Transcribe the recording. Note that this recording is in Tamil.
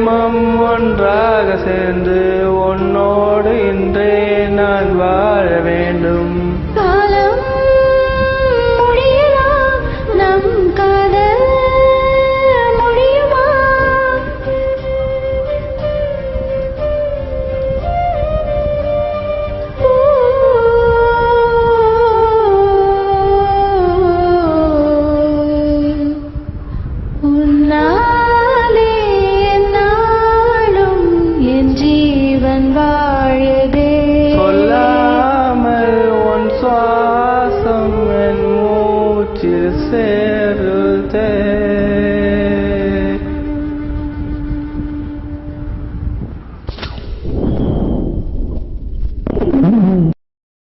ஜென்மம் ஒன்றாக சேர்ந்து உன்னோடு இன்றே நான் வாழ வேண்டும். காலம் முடியலாம், நம் காதல் முடியுமா? உன்னாலே நாளும் என் ஜீவன் வாழுதே. சொல்லாமல் உன் சுவாசம் என் மூச்சில் சேருதே.